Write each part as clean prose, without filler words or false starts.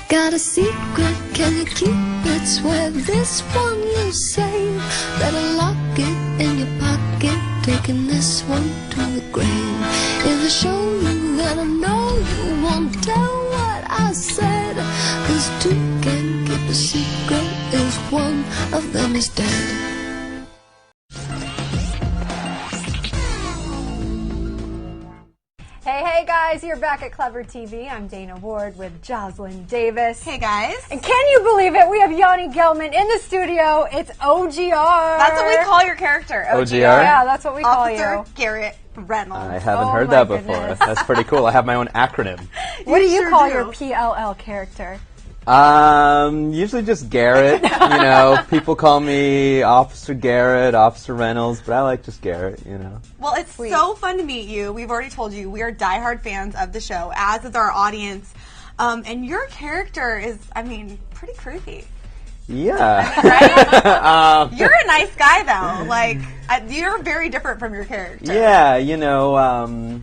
Got a secret, can you keep it? Swear this one you say. Better lock it in your pocket, taking this one to the grave. If I show you, then I know you won't tell what I said. 'Cause two can keep a secret if one of them is dead. Hey guys, you're back at Clever TV. I'm Dana Ward with Jocelyn Davis. Hey guys. And can you believe it? We have Yani Gellman in the studio. It's OGR. That's what we call your character. OGR? Yeah, that's what we call Officer you. Garrett Reynolds. I haven't Oh heard my that before. goodness. That's pretty cool. I have my own acronym. What do you sure call do. your PLL character? Usually just Garrett. You know, people call me Officer Garrett, Officer Reynolds, but I like just Garrett, you know. Well, it's so fun to meet you. We've already told you we are diehard fans of the show, as is our audience. And your character is, I mean, pretty creepy. Yeah. Right? You're a nice guy, though. Like, you're very different from your character. Yeah, you know,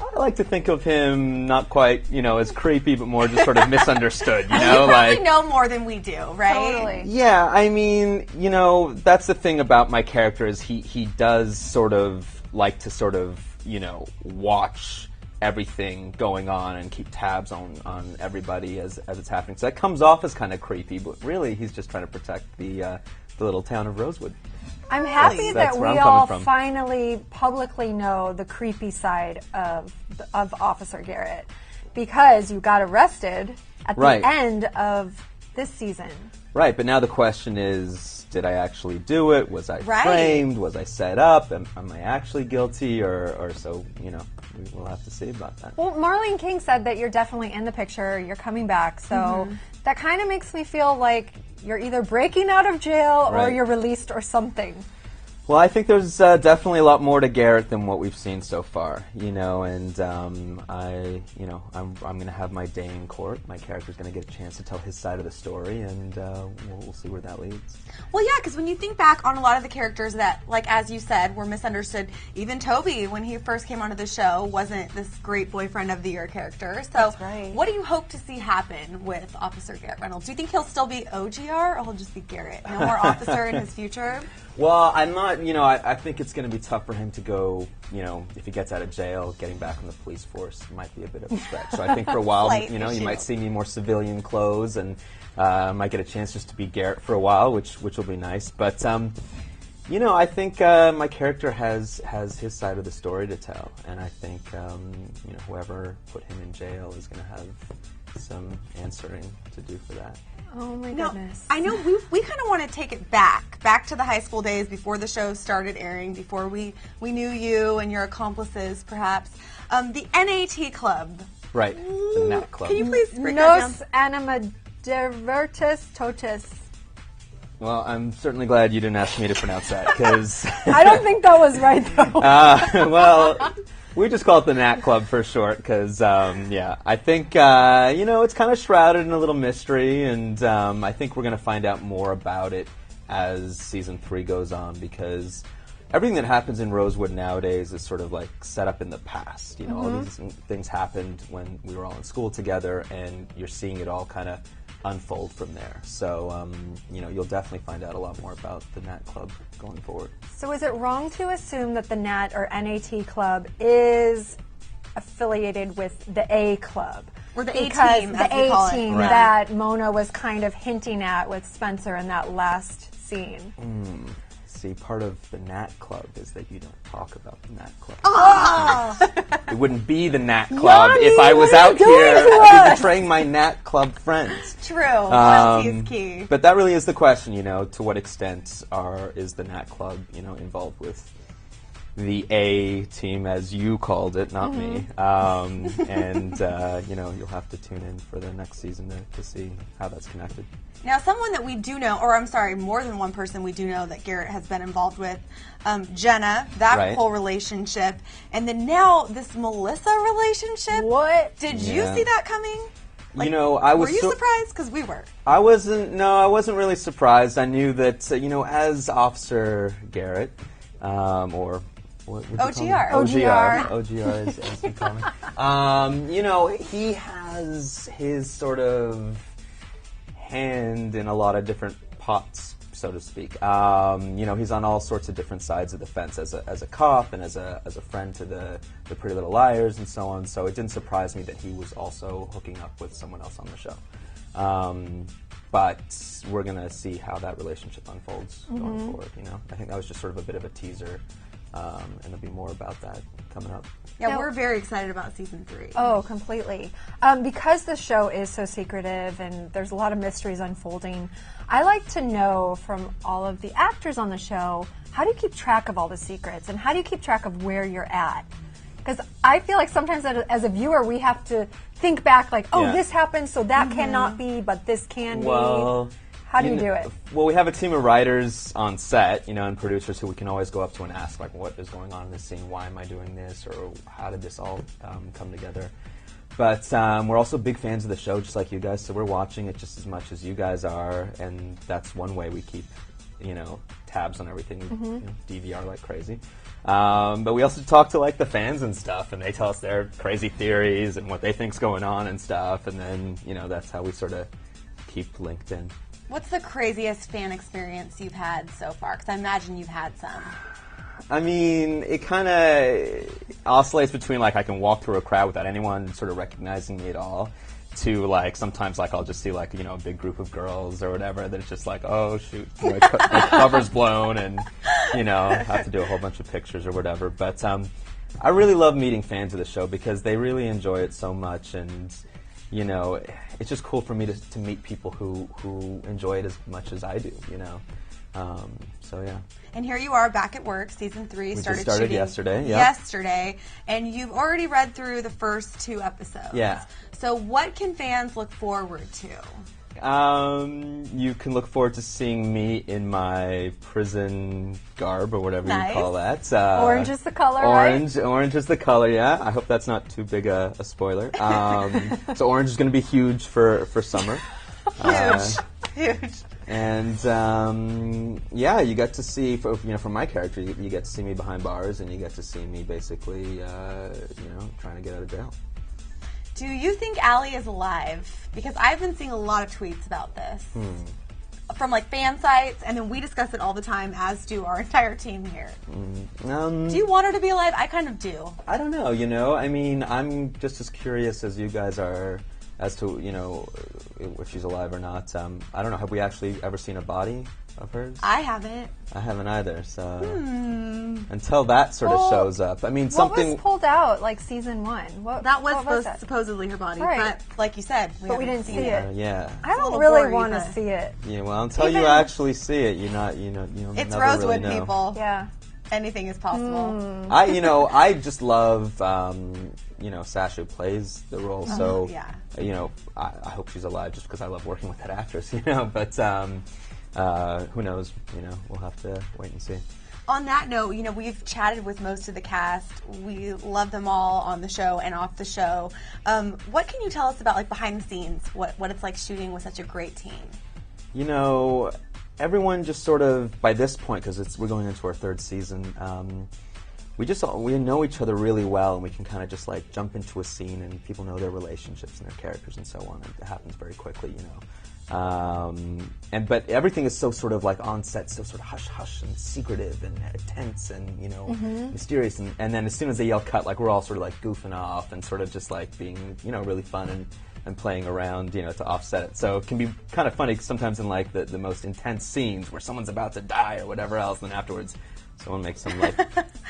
I like to think of him not quite, you know, as creepy, but more just sort of misunderstood, you know? You probably like, know more than we do, right? Totally. Yeah, I mean, you know, that's the thing about my character is he does sort of like to sort of, you know, watch everything going on and keep tabs on everybody as it's happening. So that comes off as kind of creepy, but really he's just trying to protect the little town of Rosewood. I'm happy That's that where we I'm coming all from. finally publicly know the creepy side of Officer Garrett, because you got arrested at Right. the end of this season. Right, but now the question is, did I actually do it? Was I Right. framed? Was I set up? Am I actually guilty? Or so, you know, we'll have to see about that. Well, Marlene King said that you're definitely in the picture, you're coming back, so that kind of makes me feel like you're either breaking out of jail or Right. you're released or something. Well, I think there's definitely a lot more to Garrett than what we've seen so far, you know, and I'm going to have my day in court. My character's going to get a chance to tell his side of the story, and we'll see where that leads. Well, yeah, because when you think back on a lot of the characters that, like, as you said, were misunderstood, even Toby, when he first came onto the show, wasn't this great boyfriend of the year character. So That's right. what do you hope to see happen with Officer Garrett Reynolds? Do you think he'll still be OGR, or he'll just be Garrett? No more officer in his future? Well, I'm not, you know, I think it's going to be tough for him to go, you know, if he gets out of jail, getting back in the police force might be a bit of a stretch. So I think for a while, Slight you know, you issue. might see me more civilian clothes, and might get a chance just to be Garrett for a while, which will be nice. But, you know, I think my character has his side of the story to tell, and I think, you know, whoever put him in jail is going to have some answering to do for that. Oh my No, goodness. I know we kind of want to take it back to the high school days before the show started airing, before we knew you and your accomplices, perhaps. The NAT Club. Right, the Nat Club. Can you please break that down? Nos anima divertus totus. Well, I'm certainly glad you didn't ask me to pronounce that, because... I don't think that was right, though. well, we just call it the Nat Club for short, because, yeah, I think, you know, it's kind of shrouded in a little mystery, and I think we're going to find out more about it as Season 3 goes on, because everything that happens in Rosewood nowadays is sort of like set up in the past. You know, all these things happened when we were all in school together, and you're seeing it all kind of unfold from there. So, you know, you'll definitely find out a lot more about the Nat Club going forward. So is it wrong to assume that the NAT or NAT Club is affiliated with the A Club? Or the Because A-Team, the as we call it. A-Team Right. that Mona was kind of hinting at with Spencer in that last scene. See, part of the Nat Club is that you don't talk about the Nat Club. Oh. It wouldn't be the Nat Club Yani, if I was what are out you doing here to us? betraying my Nat Club friends. True. Loyalty is key. But that really is the question, you know, to what extent is the Nat Club, you know, involved with the A team, as you called it, not me. And, you know, you'll have to tune in for the next season to see how that's connected. Now, someone that we do know, or I'm sorry, more than one person we do know that Garrett has been involved with, Jenna, that Right. whole relationship, and then now this Melissa relationship. What? Did you Yeah. see that coming? You know, I was Were you so- surprised? Because we were. I wasn't really surprised. I knew that, you know, as Officer Garrett, or What would you call me? OGR. OGR, as you call me. You know, he has his sort of hand in a lot of different pots, so to speak. You know, he's on all sorts of different sides of the fence as a cop and as a friend to the Pretty Little Liars and so on. So it didn't surprise me that he was also hooking up with someone else on the show. But we're going to see how that relationship unfolds going forward, you know. I think that was just sort of a bit of a teaser, and there'll be more about that coming up. Yeah, Now- we're very excited about season 3. Oh, completely. Because the show is so secretive and there's a lot of mysteries unfolding, I like to know from all of the actors on the show, how do you keep track of all the secrets and how do you keep track of where you're at? Because I feel like sometimes as a viewer, we have to think back like, oh, Yeah. this happened, so that cannot be, but this can Well, be. How do you do it? Well, we have a team of writers on set, you know, and producers who we can always go up to and ask, like, what is going on in this scene? Why am I doing this? Or how did this all come together? But we're also big fans of the show, just like you guys, so we're watching it just as much as you guys are, and that's one way we keep, you know, tabs on everything, you know, DVR like crazy. But we also talk to, like, the fans and stuff, and they tell us their crazy theories and what they think's going on and stuff, and then, you know, that's how we sort of keep linked in. What's the craziest fan experience you've had so far? Because I imagine you've had some. I mean, it kind of oscillates between, like, I can walk through a crowd without anyone sort of recognizing me at all, to, like, sometimes, like, I'll just see, like, you know, a big group of girls or whatever that it's just like, oh, shoot, my cover's blown and, you know, have to do a whole bunch of pictures or whatever. But I really love meeting fans of the show because they really enjoy it so much, and, you know, it's just cool for me to meet people who enjoy it as much as I do, you know. So, yeah. And here you are back at work. Season 3 started shooting yesterday. Yep. Yesterday, and you've already read through the first 2 episodes. Yeah. So what can fans look forward to? You can look forward to seeing me in my prison garb or whatever Nice. you call that. Orange is the color, Orange, right? orange is the color. Yeah, I hope that's not too big a spoiler. So orange is going to be huge for summer. Huge. And yeah, you get to see, from my character, you get to see me behind bars, and you get to see me basically, trying to get out of jail. Do you think Allie is alive? Because I've been seeing a lot of tweets about this. From like fan sites, and then we discuss it all the time, as do our entire team here. Do you want her to be alive? I kind of do. I don't know, I mean, I'm just as curious as you guys are as to, if she's alive or not. I don't know, have we actually ever seen a body of hers? I haven't. I haven't either, so until that sort of shows up. I mean, What something... was pulled out, like season 1? That was that? supposedly her body, Right. but like you said, But we haven't didn't seen see it. yeah. I don't little really gory, want to but- see it. Yeah, well, until you Even- actually see it, you'll It's never Rosewood, really know. people. Yeah. Anything is possible. I just love, Sasha who plays the role. So, yeah. I hope she's alive just because I love working with that actress. But who knows? We'll have to wait and see. On that note, we've chatted with most of the cast. We love them all on the show and off the show. What can you tell us about, like, behind the scenes? What it's like shooting with such a great team? Everyone just sort of, by this point, because we're going into our 3rd season, we know each other really well, and we can kind of just like jump into a scene, and people know their relationships and their characters and so on. It happens very quickly, But everything is so sort of like on set, so sort of hush hush and secretive and tense and mysterious. And then as soon as they yell cut, like we're all sort of like goofing off and sort of just like being really fun and playing around, to offset it. So it can be kind of funny sometimes in like the most intense scenes where someone's about to die or whatever else, and then afterwards someone makes some like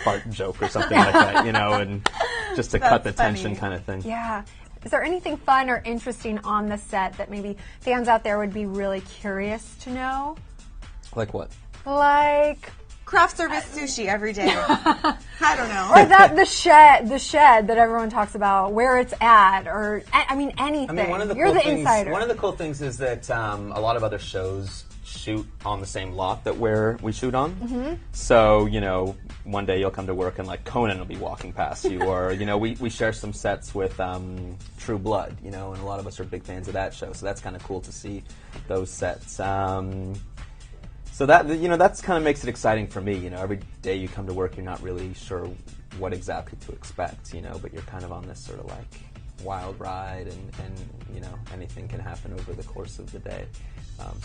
fart joke or something like that, and just to cut the tension kind of thing. Yeah. Is there anything fun or interesting on the set that maybe fans out there would be really curious to know? Like what? Like... Craft service sushi every day. I don't know. Or the shed that everyone talks about, where it's at, or anything. I mean, You're the insider. One of the cool things is that a lot of other shows shoot on the same lot that we shoot on. So, one day you'll come to work and like Conan will be walking past you, or we share some sets with True Blood, and a lot of us are big fans of that show. So that's kind of cool to see those sets. So that, that's kind of makes it exciting for me. Every day you come to work, you're not really sure what exactly to expect, but you're kind of on this sort of like wild ride, and anything can happen over the course of the day.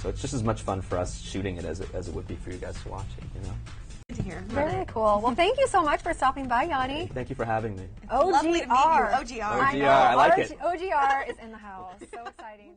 So it's just as much fun for us shooting it as it would be for you guys to watch it. Good to hear. Very cool. Well, thank you so much for stopping by, Yani. Thank you for having me. Lovely to meet you. OGR. OGR, I like it. OGR is in the house. So exciting.